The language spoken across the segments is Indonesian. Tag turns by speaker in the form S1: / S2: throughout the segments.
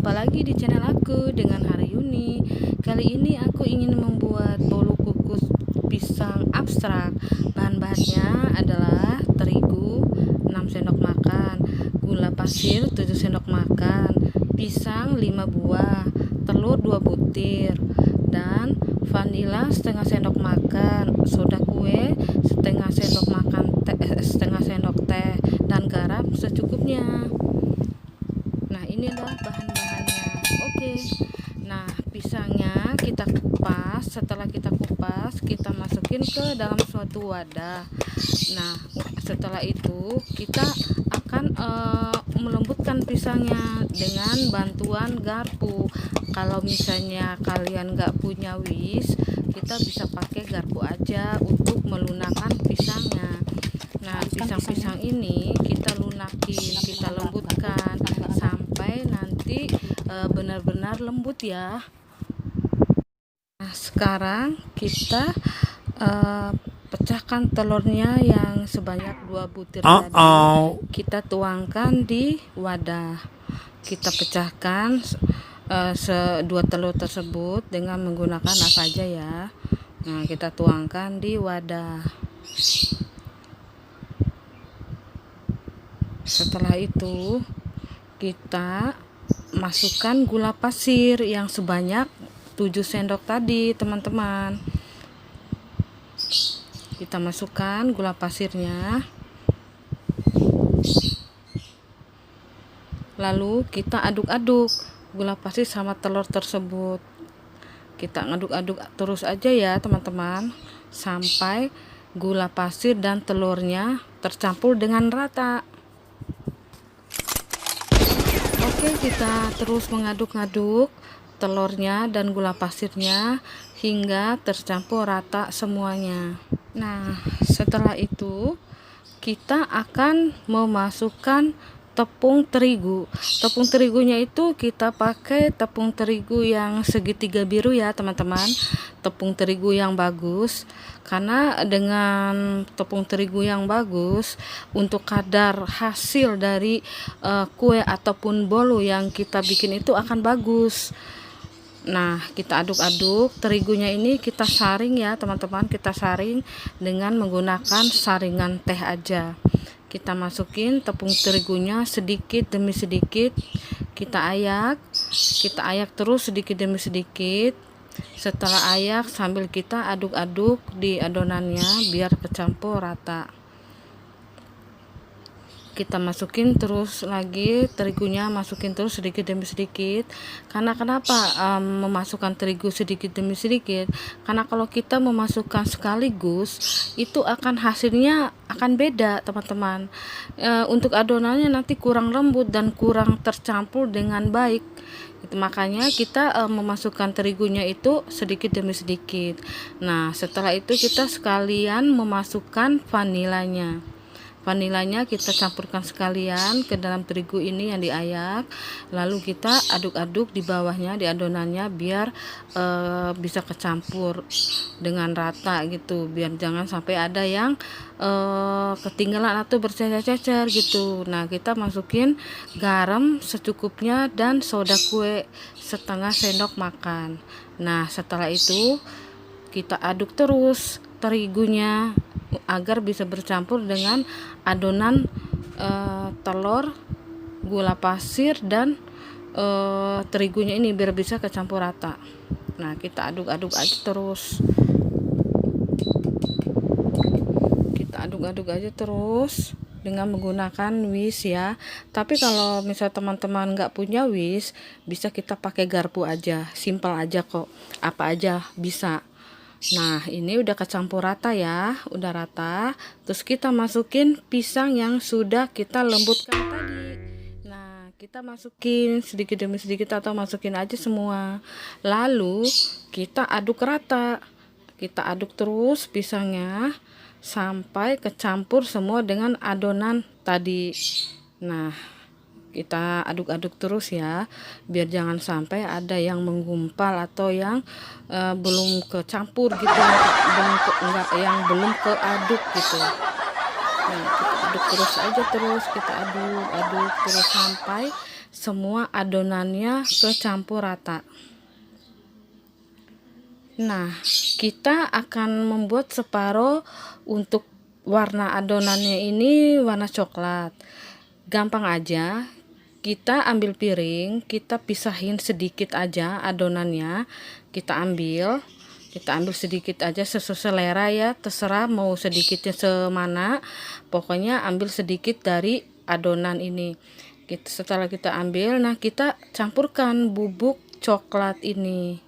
S1: Jumpa lagi di channel aku dengan Haryuni. Kali ini aku ingin membuat bolu kukus pisang abstrak. Bahan-bahannya adalah terigu 6 sendok makan, gula pasir 7 sendok makan, pisang 5 buah, telur 2 butir, dan vanila setengah sendok makan, soda kue setengah sendok makan setengah sendok teh, dan garam secukupnya. Nah, ini adalah bahan-bahannya. Oke. Nah, pisangnya kita kupas. Setelah kita kupas, kita masukin ke dalam suatu wadah. Nah, setelah itu kita akan melembutkan pisangnya dengan bantuan garpu. Kalau misalnya kalian nggak punya whisk, kita bisa pakai garpu aja untuk melunakkan pisangnya. Nah, pisang-pisang ini kita lunakin, kita lembutkan sampai nanti benar-benar lembut ya. Nah, sekarang kita pecahkan telurnya yang sebanyak 2 butir tadi. Kita tuangkan di wadah. Kita pecahkan 2 telur tersebut dengan menggunakan apa aja ya. Nah, kita tuangkan di wadah. Setelah itu kita masukkan gula pasir yang sebanyak 7 sendok tadi, teman-teman. Kita masukkan gula pasirnya. Lalu kita aduk-aduk gula pasir sama telur tersebut. Kita aduk-aduk terus aja ya, teman-teman, sampai gula pasir dan telurnya tercampur dengan rata. Oke, kita terus mengaduk-aduk telurnya dan gula pasirnya hingga tercampur rata semuanya. Nah, setelah itu kita akan memasukkan tepung terigu. Tepung terigunya itu kita pakai tepung terigu yang segitiga biru ya, teman-teman. Tepung terigu yang bagus, karena dengan tepung terigu yang bagus untuk kadar hasil dari kue ataupun bolu yang kita bikin itu akan bagus. Nah, kita aduk-aduk terigunya ini, kita saring ya, teman-teman. Kita saring dengan menggunakan saringan teh aja. Kita masukin tepung terigunya sedikit demi sedikit. Kita ayak terus sedikit demi sedikit. Setelah ayak, sambil kita aduk-aduk di adonannya biar kecampur rata. Kita masukin terus lagi terigunya, masukin terus sedikit demi sedikit. Karena kenapa memasukkan terigu sedikit demi sedikit? Karena kalau kita memasukkan sekaligus, itu akan hasilnya akan beda, teman-teman. Untuk adonannya nanti kurang lembut dan kurang tercampur dengan baik. Makanya kita memasukkan terigunya itu sedikit demi sedikit. Nah, setelah itu kita sekalian memasukkan vanilanya. Vanilanya kita campurkan sekalian ke dalam terigu ini yang diayak. Lalu kita aduk-aduk di bawahnya, di adonannya, biar bisa kecampur dengan rata gitu. Biar jangan sampai ada yang ketinggalan atau bercecer-cecer gitu. Nah, kita masukin garam secukupnya dan soda kue setengah sendok makan. Nah, setelah itu kita aduk terus terigunya agar bisa bercampur dengan adonan telur, gula pasir, dan terigunya ini biar bisa kecampur rata. Nah, kita aduk-aduk aja terus. Kita aduk-aduk aja terus dengan menggunakan whisk ya. Tapi kalau misal teman-teman nggak punya whisk, bisa kita pakai garpu aja, simpel aja kok, apa aja bisa. Nah, ini udah kecampur rata ya, udah rata. Terus kita masukin pisang yang sudah kita lembutkan tadi. Nah, kita masukin sedikit demi sedikit atau masukin aja semua. Lalu kita aduk rata. Kita aduk terus pisangnya sampai kecampur semua dengan adonan tadi. Nah, kita aduk-aduk terus ya, biar jangan sampai ada yang menggumpal atau yang belum kecampur gitu, yang belum keaduk gitu. Nah, kita aduk terus aja, terus kita aduk terus sampai semua adonannya kecampur rata. Nah, kita akan membuat separuh untuk warna adonannya ini warna coklat. Gampang aja, kita ambil piring, kita pisahin sedikit aja adonannya, kita ambil sedikit aja sesuai selera ya, terserah mau sedikitnya semana, pokoknya ambil sedikit dari adonan ini. Setelah kita ambil, nah kita campurkan bubuk coklat ini.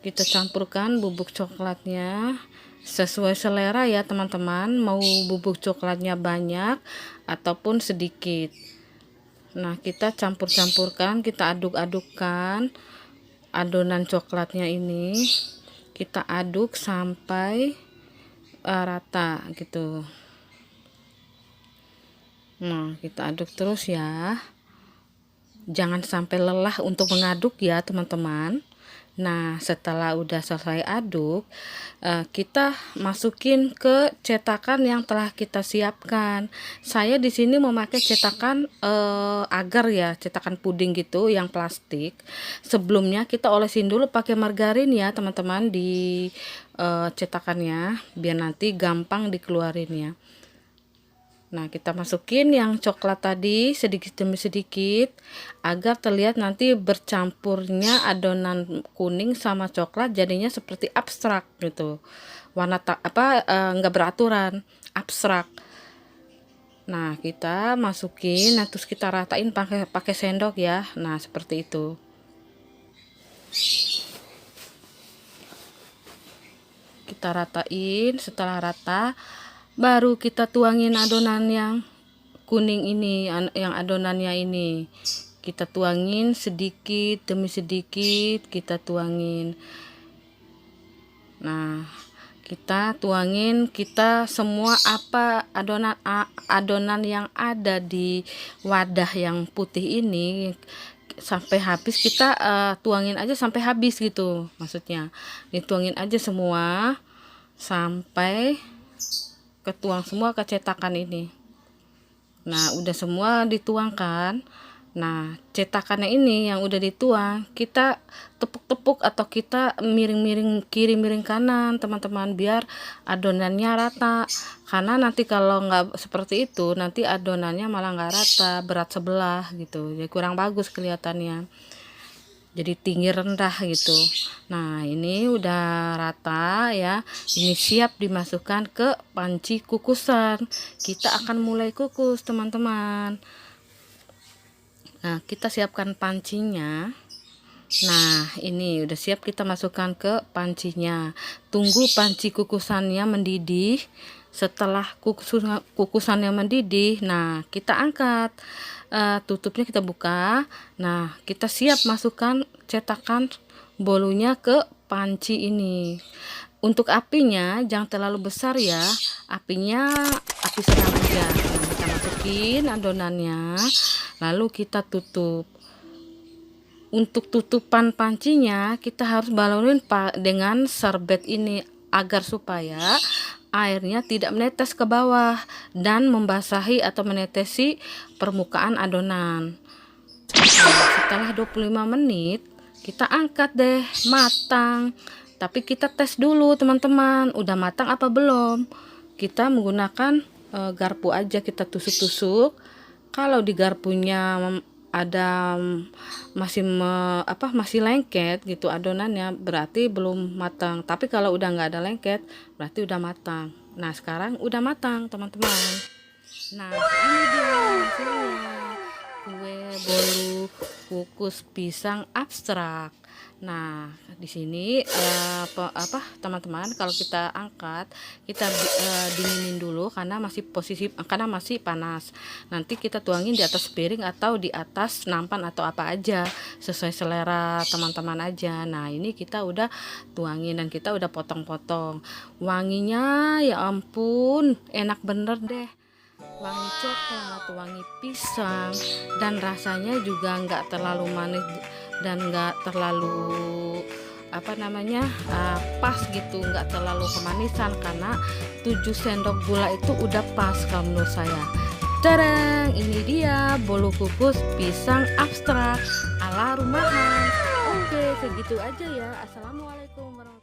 S1: Kita campurkan bubuk coklatnya sesuai selera ya teman-teman, mau bubuk coklatnya banyak ataupun sedikit. Nah, kita campur-campurkan, kita aduk-adukkan adonan coklatnya ini, kita aduk sampai rata gitu. Nah, kita aduk terus ya, jangan sampai lelah untuk mengaduk ya teman-teman. Nah, setelah udah selesai aduk, kita masukin ke cetakan yang telah kita siapkan. Saya di sini memakai cetakan agar ya, cetakan puding gitu yang plastik. Sebelumnya kita olesin dulu pakai margarin ya teman-teman di cetakannya, biar nanti gampang dikeluarin ya. Nah, kita masukin yang coklat tadi sedikit demi sedikit agar terlihat nanti bercampurnya adonan kuning sama coklat, jadinya seperti abstrak gitu. Warna enggak beraturan, abstrak. Nah, kita masukin, nah terus kita ratain pakai sendok ya. Nah, seperti itu. Kita ratain, setelah rata baru kita tuangin adonan yang kuning ini, yang adonannya ini kita tuangin sedikit demi sedikit, kita tuangin. Nah, kita tuangin, kita semua adonan yang ada di wadah yang putih ini sampai habis, kita tuangin aja sampai habis gitu, maksudnya dituangin aja semua sampai ketuang semua ke cetakan ini. Nah, udah semua dituangkan. Nah, cetakannya ini yang udah dituang, kita tepuk-tepuk atau kita miring-miring kiri miring kanan teman-teman, biar adonannya rata. Karena nanti kalau nggak seperti itu, nanti adonannya malah nggak rata, berat sebelah gitu, jadi kurang bagus kelihatannya, jadi tinggi rendah gitu. Nah, ini udah rata ya, ini siap dimasukkan ke panci kukusan. Kita akan mulai kukus teman-teman. Nah, kita siapkan pancinya. Nah, ini udah siap, kita masukkan ke pancinya. Tunggu panci kukusannya mendidih. Setelah kukusannya mendidih, nah kita angkat, tutupnya kita buka. Nah, kita siap masukkan cetakan bolunya ke panci ini. Untuk apinya jangan terlalu besar ya, apinya api sedang aja. Nah, kita masukin adonannya, lalu kita tutup. Untuk tutupan pancinya kita harus balonin dengan serbet ini agar supaya airnya tidak menetes ke bawah dan membasahi atau menetesi permukaan adonan. Nah, setelah 25 menit kita angkat deh, matang. Tapi kita tes dulu teman-teman, udah matang apa belum. Kita menggunakan garpu aja, kita tusuk-tusuk. Kalau di garpunya ada masih lengket gitu adonannya, berarti belum matang. Tapi kalau udah nggak ada lengket, berarti udah matang. Nah, sekarang udah matang teman-teman. Nah, ini dia hasilnya, kue bolu kukus pisang abstrak. Nah, di sini teman-teman, kalau kita angkat, kita dinginin dulu karena masih panas. Nanti kita tuangin di atas piring atau di atas nampan atau apa aja, sesuai selera teman-teman aja. Nah, ini kita udah tuangin dan kita udah potong-potong. Wanginya ya ampun, enak bener deh. Wangi coklat, wangi pisang, dan rasanya juga nggak terlalu manis dan nggak terlalu pas gitu, nggak terlalu kemanisan, karena 7 sendok gula itu udah pas kalau menurut saya. Tadang, ini dia bolu kukus pisang abstrak ala rumahan. Oke, segitu aja ya. Assalamualaikum warahmatullahi wabarakatuh.